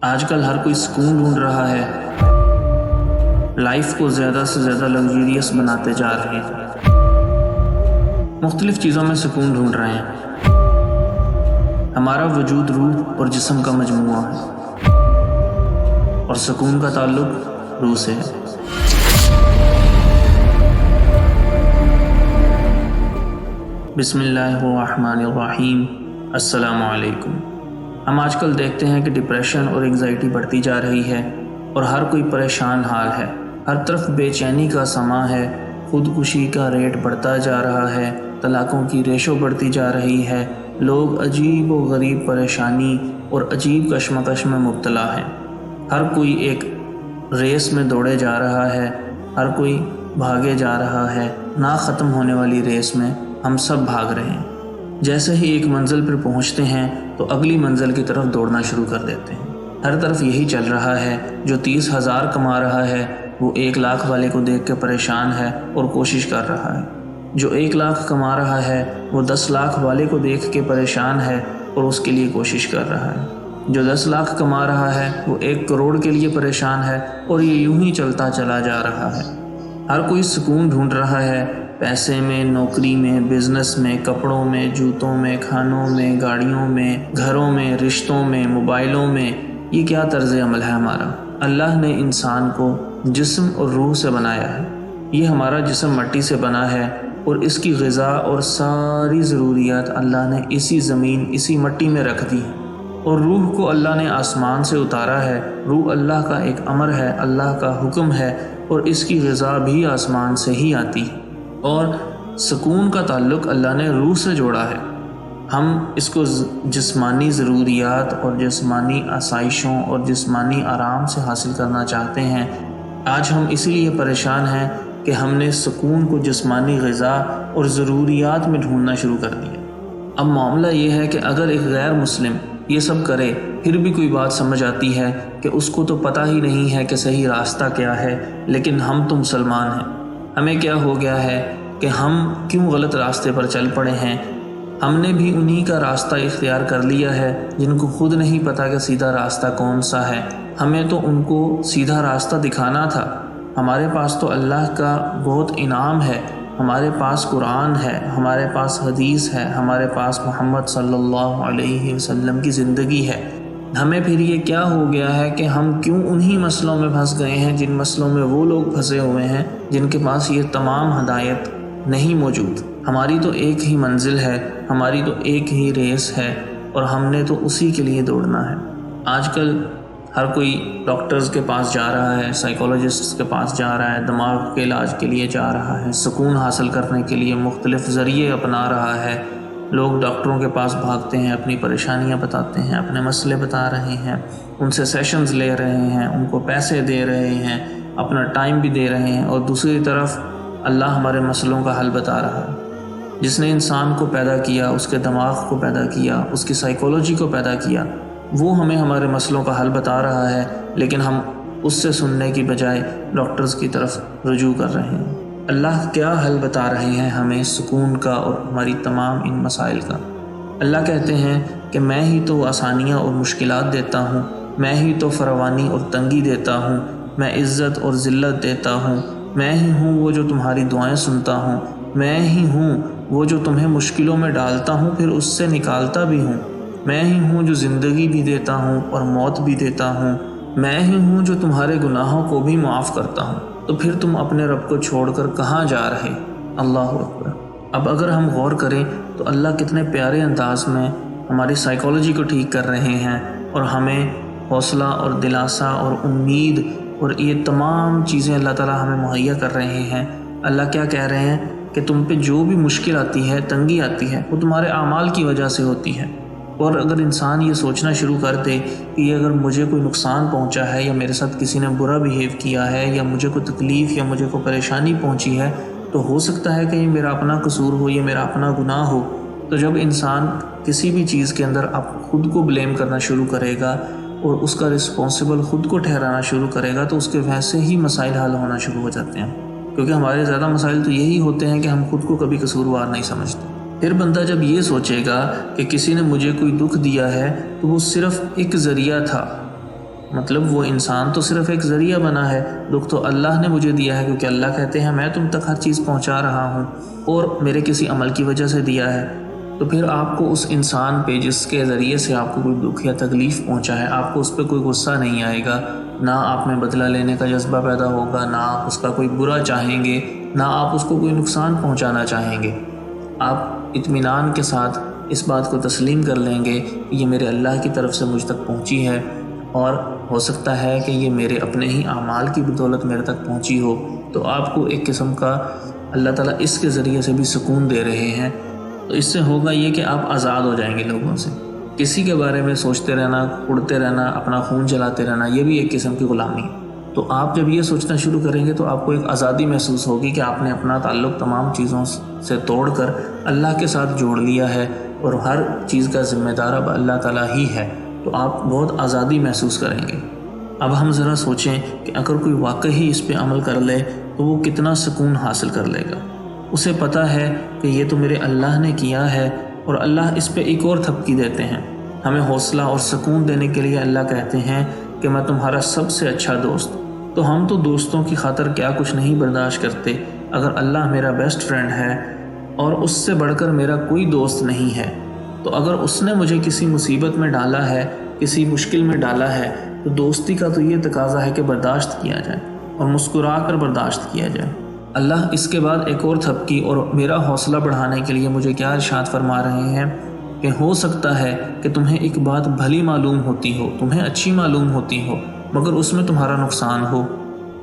آج کل ہر کوئی سکون ڈھونڈ رہا ہے، لائف کو زیادہ سے زیادہ لگزریس بناتے جا رہے ہیں، مختلف چیزوں میں سکون ڈھونڈ رہے ہیں۔ ہمارا وجود روح اور جسم کا مجموعہ ہے، اور سکون کا تعلق روح سے ہے۔ بسم اللہ الرحمن الرحیم۔ السلام علیکم۔ ہم آج کل دیکھتے ہیں کہ ڈپریشن اور انگزائٹی بڑھتی جا رہی ہے اور ہر کوئی پریشان حال ہے، ہر طرف بے چینی کا سماں ہے، خودکشی کا ریٹ بڑھتا جا رہا ہے، طلاقوں کی ریشو بڑھتی جا رہی ہے، لوگ عجیب و غریب پریشانی اور عجیب کشمکش میں مبتلا ہیں۔ ہر کوئی ایک ریس میں دوڑے جا رہا ہے، ہر کوئی بھاگے جا رہا ہے، نہ ختم ہونے والی ریس میں ہم سب بھاگ رہے ہیں۔ جیسے ہی ایک منزل پر پہنچتے ہیں تو اگلی منزل کی طرف دوڑنا شروع کر دیتے ہیں۔ ہر طرف یہی چل رہا ہے، جو 30,000 کما رہا ہے وہ 1 لاکھ والے کو دیکھ کے پریشان ہے اور کوشش کر رہا ہے، جو 1 لاکھ کما رہا ہے وہ 10 لاکھ والے کو دیکھ کے پریشان ہے اور اس کے لیے کوشش کر رہا ہے، جو 10 لاکھ کما رہا ہے وہ 1 کروڑ کے لیے پریشان ہے، اور یہ یوں ہی چلتا چلا جا رہا ہے۔ ہر کوئی سکون ڈھونڈ رہا ہے، پیسے میں، نوکری میں، بزنس میں، کپڑوں میں، جوتوں میں، کھانوں میں، گاڑیوں میں، گھروں میں، رشتوں میں، موبائلوں میں۔ یہ کیا طرز عمل ہے ہمارا؟ اللہ نے انسان کو جسم اور روح سے بنایا ہے۔ یہ ہمارا جسم مٹی سے بنا ہے، اور اس کی غذا اور ساری ضروریات اللہ نے اسی زمین، اسی مٹی میں رکھ دی ہیں، اور روح کو اللہ نے آسمان سے اتارا ہے۔ روح اللہ کا ایک امر ہے، اللہ کا حکم ہے، اور اس کی غذا بھی آسمان سے ہی آتی ہے۔ اور سکون کا تعلق اللہ نے روح سے جوڑا ہے۔ ہم اس کو جسمانی ضروریات اور جسمانی آسائشوں اور جسمانی آرام سے حاصل کرنا چاہتے ہیں۔ آج ہم اسی لیے پریشان ہیں کہ ہم نے سکون کو جسمانی غذا اور ضروریات میں ڈھونڈنا شروع کر دیا۔ اب معاملہ یہ ہے کہ اگر ایک غیر مسلم یہ سب کرے پھر بھی کوئی بات سمجھ آتی ہے کہ اس کو تو پتہ ہی نہیں ہے کہ صحیح راستہ کیا ہے، لیکن ہم تو مسلمان ہیں، ہمیں کیا ہو گیا ہے کہ ہم کیوں غلط راستے پر چل پڑے ہیں؟ ہم نے بھی انہی کا راستہ اختیار کر لیا ہے جن کو خود نہیں پتہ کہ سیدھا راستہ کون سا ہے۔ ہمیں تو ان کو سیدھا راستہ دکھانا تھا۔ ہمارے پاس تو اللہ کا بہت انعام ہے، ہمارے پاس قرآن ہے، ہمارے پاس حدیث ہے، ہمارے پاس محمد صلی اللہ علیہ وسلم کی زندگی ہے۔ ہمیں پھر یہ کیا ہو گیا ہے کہ ہم کیوں انہی مسئلوں میں پھنس گئے ہیں جن مسئلوں میں وہ لوگ پھنسے ہوئے ہیں جن کے پاس یہ تمام ہدایت نہیں موجود۔ ہماری تو ایک ہی منزل ہے، ہماری تو ایک ہی ریس ہے، اور ہم نے تو اسی کے لیے دوڑنا ہے۔ آج کل ہر کوئی ڈاکٹرز کے پاس جا رہا ہے، سائیکولوجسٹس کے پاس جا رہا ہے، دماغ کے علاج کے لیے جا رہا ہے، سکون حاصل کرنے کے لیے مختلف ذریعے اپنا رہا ہے۔ لوگ ڈاکٹروں کے پاس بھاگتے ہیں، اپنی پریشانیاں بتاتے ہیں، اپنے مسئلے بتا رہے ہیں، ان سے سیشنز لے رہے ہیں، ان کو پیسے دے رہے ہیں، اپنا ٹائم بھی دے رہے ہیں، اور دوسری طرف اللہ ہمارے مسئلوں کا حل بتا رہا ہے۔ جس نے انسان کو پیدا کیا، اس کے دماغ کو پیدا کیا، اس کی سائیکولوجی کو پیدا کیا، وہ ہمیں ہمارے مسئلوں کا حل بتا رہا ہے، لیکن ہم اس سے سننے کی بجائے ڈاکٹرز کی طرف رجوع کر رہے ہیں۔ اللہ کیا حل بتا رہے ہیں ہمیں سکون کا اور ہماری تمام ان مسائل کا؟ اللہ کہتے ہیں کہ میں ہی تو آسانیاں اور مشکلات دیتا ہوں، میں ہی تو فراوانی اور تنگی دیتا ہوں، میں عزت اور ذلت دیتا ہوں، میں ہی ہوں وہ جو تمہاری دعائیں سنتا ہوں، میں ہی ہوں وہ جو تمہیں مشکلوں میں ڈالتا ہوں پھر اس سے نکالتا بھی ہوں، میں ہی ہوں جو زندگی بھی دیتا ہوں اور موت بھی دیتا ہوں، میں ہی ہوں جو تمہارے گناہوں کو بھی معاف کرتا ہوں۔ تو پھر تم اپنے رب کو چھوڑ کر کہاں جا رہے؟ اللہ اکبر۔ اب اگر ہم غور کریں تو اللہ کتنے پیارے انداز میں ہماری سائیکالوجی کو ٹھیک کر رہے ہیں، اور ہمیں حوصلہ اور دلاسا اور امید اور یہ تمام چیزیں اللہ تعالیٰ ہمیں مہیا کر رہے ہیں۔ اللہ کیا کہہ رہے ہیں کہ تم پہ جو بھی مشکل آتی ہے، تنگی آتی ہے، وہ تمہارے اعمال کی وجہ سے ہوتی ہے۔ اور اگر انسان یہ سوچنا شروع کر دے کہ یہ اگر مجھے کوئی نقصان پہنچا ہے، یا میرے ساتھ کسی نے برا بیہیو کیا ہے، یا مجھے کوئی تکلیف یا مجھے کوئی پریشانی پہنچی ہے، تو ہو سکتا ہے کہ یہ میرا اپنا قصور ہو، یہ میرا اپنا گناہ ہو۔ تو جب انسان کسی بھی چیز کے اندر اب خود کو بلیم کرنا شروع کرے گا اور اس کا رسپانسبل خود کو ٹھہرانا شروع کرے گا، تو اس کے ویسے ہی مسائل حل ہونا شروع ہو جاتے ہیں، کیونکہ ہمارے زیادہ مسائل تو یہی ہوتے ہیں کہ ہم خود کو کبھی قصوروار نہیں سمجھتے۔ پھر بندہ جب یہ سوچے گا کہ کسی نے مجھے کوئی دکھ دیا ہے تو وہ صرف ایک ذریعہ تھا، مطلب وہ انسان تو صرف ایک ذریعہ بنا ہے، دکھ تو اللہ نے مجھے دیا ہے، کیونکہ اللہ کہتے ہیں میں تم تک ہر چیز پہنچا رہا ہوں اور میرے کسی عمل کی وجہ سے دیا ہے۔ تو پھر آپ کو اس انسان پہ جس کے ذریعے سے آپ کو کوئی دکھ یا تکلیف پہنچا ہے، آپ کو اس پہ کوئی غصہ نہیں آئے گا، نہ آپ میں بدلہ لینے کا جذبہ پیدا ہوگا، نہ آپ اس کا کوئی برا چاہیں گے، نہ آپ اس کو کوئی نقصان پہنچانا چاہیں گے۔ آپ اطمینان کے ساتھ اس بات کو تسلیم کر لیں گے کہ یہ میرے اللہ کی طرف سے مجھ تک پہنچی ہے، اور ہو سکتا ہے کہ یہ میرے اپنے ہی اعمال کی بدولت میرے تک پہنچی ہو۔ تو آپ کو ایک قسم کا اللہ تعالیٰ اس کے ذریعے سے بھی سکون دے رہے ہیں۔ تو اس سے ہوگا یہ کہ آپ آزاد ہو جائیں گے لوگوں سے، کسی کے بارے میں سوچتے رہنا، اڑتے رہنا، اپنا خون جلاتے رہنا، یہ بھی ایک قسم کی غلامی ہے۔ تو آپ جب یہ سوچنا شروع کریں گے تو آپ کو ایک آزادی محسوس ہوگی کہ آپ نے اپنا تعلق تمام چیزوں سے توڑ کر اللہ کے ساتھ جوڑ لیا ہے، اور ہر چیز کا ذمہ دار اب اللہ تعالیٰ ہی ہے۔ تو آپ بہت آزادی محسوس کریں گے۔ اب ہم ذرا سوچیں کہ اگر کوئی واقعی اس پہ عمل کر لے تو وہ کتنا سکون حاصل کر لے گا۔ اسے پتہ ہے کہ یہ تو میرے اللہ نے کیا ہے، اور اللہ اس پہ ایک اور تھپکی دیتے ہیں۔ ہمیں حوصلہ اور سکون دینے کے لیے اللہ کہتے ہیں کہ میں تمہارا سب سے اچھا دوست۔ تو ہم تو دوستوں کی خاطر کیا کچھ نہیں برداشت کرتے، اگر اللہ میرا بیسٹ فرینڈ ہے اور اس سے بڑھ کر میرا کوئی دوست نہیں ہے، تو اگر اس نے مجھے کسی مصیبت میں ڈالا ہے، کسی مشکل میں ڈالا ہے، تو دوستی کا تو یہ تقاضا ہے کہ برداشت کیا جائے اور مسکرا کر برداشت کیا جائے۔ اللہ اس کے بعد ایک اور تھپکی اور میرا حوصلہ بڑھانے کے لیے مجھے کیا ارشاد فرما رہے ہیں کہ ہو سکتا ہے کہ تمہیں ایک بات بھلی معلوم ہوتی ہو، تمہیں اچھی معلوم ہوتی ہو، مگر اس میں تمہارا نقصان ہو،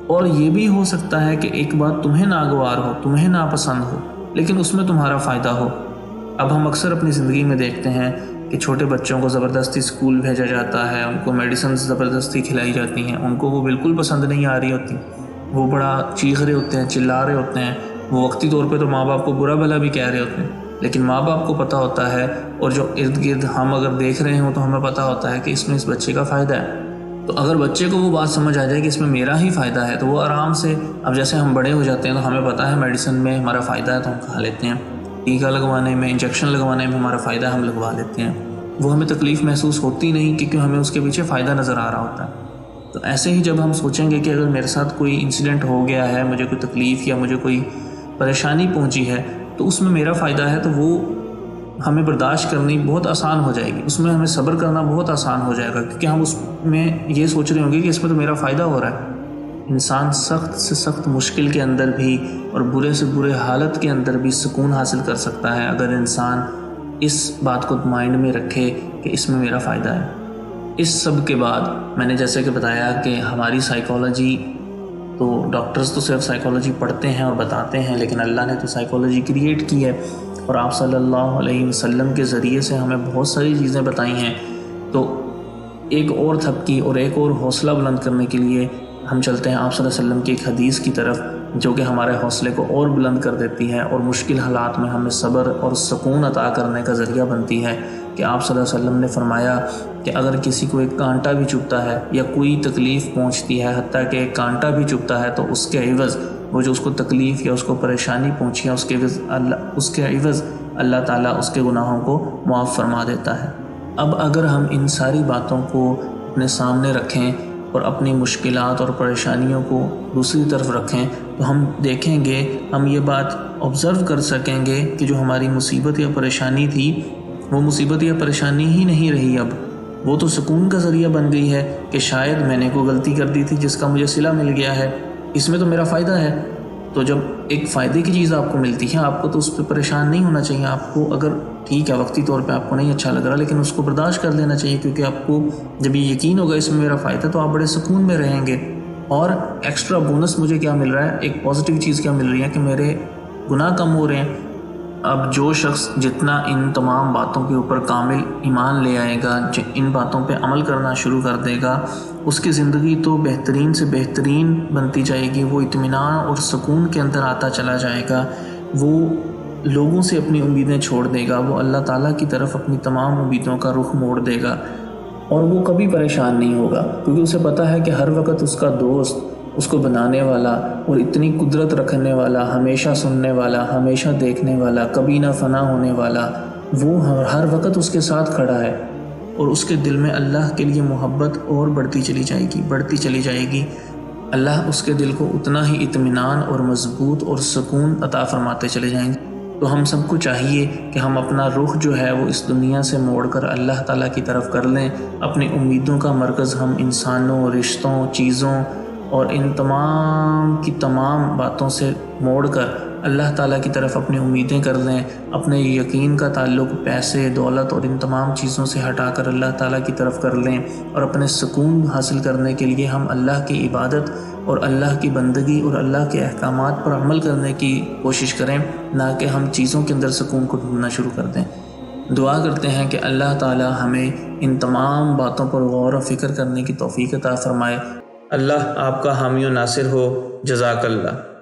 اور یہ بھی ہو سکتا ہے کہ ایک بات تمہیں ناگوار ہو، تمہیں ناپسند ہو، لیکن اس میں تمہارا فائدہ ہو۔ اب ہم اکثر اپنی زندگی میں دیکھتے ہیں کہ چھوٹے بچوں کو زبردستی اسکول بھیجا جاتا ہے، ان کو میڈیسنز زبردستی کھلائی جاتی ہیں، ان کو وہ بالکل پسند نہیں آ رہی ہوتی، وہ بڑا چیخ رہے ہوتے ہیں، چلا رہے ہوتے ہیں، وہ وقتی طور پہ تو ماں باپ کو برا بھلا بھی کہہ رہے ہوتے ہیں، لیکن ماں باپ کو پتہ ہوتا ہے، اور جو ارد گرد ہم اگر دیکھ رہے ہوں تو ہمیں پتہ ہوتا ہے کہ اس میں اس بچے کا فائدہ ہے۔ تو اگر بچے کو وہ بات سمجھ آ جائے کہ اس میں میرا ہی فائدہ ہے، تو وہ آرام سے، اب جیسے ہم بڑے ہو جاتے ہیں تو ہمیں پتہ ہے میڈیسن میں ہمارا فائدہ ہے تو ہم کھا لیتے ہیں، ٹیکہ لگوانے میں، انجیکشن لگوانے میں ہمارا فائدہ ہے، ہم لگوا لیتے ہیں، وہ ہمیں تکلیف محسوس ہوتی نہیں کیونکہ ہمیں اس کے پیچھے فائدہ نظر آ رہا ہوتا ہے۔ تو ایسے ہی جب ہم سوچیں گے کہ اگر میرے ساتھ کوئی انسیڈنٹ ہو گیا ہے، مجھے کوئی تکلیف یا مجھے کوئی پریشانی پہنچی ہے، تو اس میں میرا فائدہ ہے، تو وہ ہمیں برداشت کرنی بہت آسان ہو جائے گی، اس میں ہمیں صبر کرنا بہت آسان ہو جائے گا، کیونکہ ہم اس میں یہ سوچ رہے ہوں گے کہ اس میں تو میرا فائدہ ہو رہا ہے۔ انسان سخت سے سخت مشکل کے اندر بھی اور برے سے برے حالت کے اندر بھی سکون حاصل کر سکتا ہے اگر انسان اس بات کو مائنڈ میں رکھے کہ اس میں میرا فائدہ ہے۔ اس سب کے بعد میں نے جیسے کہ بتایا کہ ہماری سائیکالوجی، تو ڈاکٹرز تو صرف سائیکالوجی پڑھتے ہیں اور بتاتے ہیں، لیکن اللہ نے تو سائیکالوجی کریٹ کی ہے، اور آپ صلی اللہ علیہ وسلم کے ذریعے سے ہمیں بہت ساری چیزیں بتائی ہیں۔ تو ایک اور تھپکی اور ایک اور حوصلہ بلند کرنے کے لیے ہم چلتے ہیں آپ صلی اللہ علیہ وسلم کی ایک حدیث کی طرف، جو کہ ہمارے حوصلے کو اور بلند کر دیتی ہے اور مشکل حالات میں ہمیں صبر اور سکون عطا کرنے کا ذریعہ بنتی ہے، کہ آپ صلی اللہ علیہ وسلم نے فرمایا کہ اگر کسی کو ایک کانٹا بھی چبھتا ہے یا کوئی تکلیف پہنچتی ہے، حتیٰ کہ ایک کانٹا بھی چبھتا ہے، تو اس کے عوض وہ جو اس کو تکلیف یا اس کو پریشانی پہنچی ہے، اس کے عوض اللہ تعالیٰ اس کے گناہوں کو معاف فرما دیتا ہے۔ اب اگر ہم ان ساری باتوں کو اپنے سامنے رکھیں اور اپنی مشکلات اور پریشانیوں کو دوسری طرف رکھیں، تو ہم دیکھیں گے، ہم یہ بات آبزرو کر سکیں گے کہ جو ہماری مصیبت یا پریشانی تھی، وہ مصیبت یا پریشانی ہی نہیں رہی، اب وہ تو سکون کا ذریعہ بن گئی ہے کہ شاید میں نے کوئی غلطی کر دی تھی جس کا مجھے صلہ مل گیا ہے، اس میں تو میرا فائدہ ہے۔ تو جب ایک فائدے کی چیز آپ کو ملتی ہے، آپ کو تو اس پہ پریشان نہیں ہونا چاہیے، آپ کو اگر ٹھیک ہے وقتی طور پہ آپ کو نہیں اچھا لگ رہا، لیکن اس کو برداشت کر لینا چاہیے، کیونکہ آپ کو جب یہ یقین ہوگا اس میں میرا فائدہ، تو آپ بڑے سکون میں رہیں گے۔ اور ایکسٹرا بونس مجھے کیا مل رہا ہے، ایک پازیٹیو چیز کیا مل رہی ہے کہ میرے گناہ کم ہو رہے ہیں۔ اب جو شخص جتنا ان تمام باتوں کے اوپر کامل ایمان لے آئے گا، ان باتوں پہ عمل کرنا شروع کر دے گا، اس کی زندگی تو بہترین سے بہترین بنتی جائے گی، وہ اطمینان اور سکون کے اندر آتا چلا جائے گا، وہ لوگوں سے اپنی امیدیں چھوڑ دے گا، وہ اللہ تعالیٰ کی طرف اپنی تمام امیدوں کا رخ موڑ دے گا، اور وہ کبھی پریشان نہیں ہوگا، کیونکہ اسے پتہ ہے کہ ہر وقت اس کا دوست، اس کو بنانے والا اور اتنی قدرت رکھنے والا، ہمیشہ سننے والا، ہمیشہ دیکھنے والا، کبھی نہ فنا ہونے والا، وہ ہر وقت اس کے ساتھ کھڑا ہے۔ اور اس کے دل میں اللہ کے لیے محبت اور بڑھتی چلی جائے گی۔ اللہ اس کے دل کو اتنا ہی اطمینان اور مضبوط اور سکون عطا فرماتے چلے جائیں گے۔ تو ہم سب کو چاہیے کہ ہم اپنا رخ جو ہے وہ اس دنیا سے موڑ کر اللہ تعالیٰ کی طرف کر لیں۔ اپنی امیدوں کا مرکز ہم انسانوں، رشتوں، چیزوں اور ان تمام کی تمام باتوں سے موڑ کر اللہ تعالیٰ کی طرف اپنی امیدیں کر لیں۔ اپنے یقین کا تعلق پیسے، دولت اور ان تمام چیزوں سے ہٹا کر اللہ تعالیٰ کی طرف کر لیں، اور اپنے سکون حاصل کرنے کے لیے ہم اللہ کی عبادت اور اللہ کی بندگی اور اللہ کے احکامات پر عمل کرنے کی کوشش کریں، نہ کہ ہم چیزوں کے اندر سکون کو ڈھونڈنا شروع کر دیں۔ دعا کرتے ہیں کہ اللہ تعالیٰ ہمیں ان تمام باتوں پر غور و فکر کرنے کی توفیق عطا فرمائے۔ اللہ آپ کا حامی و ناصر ہو۔ جزاک اللہ۔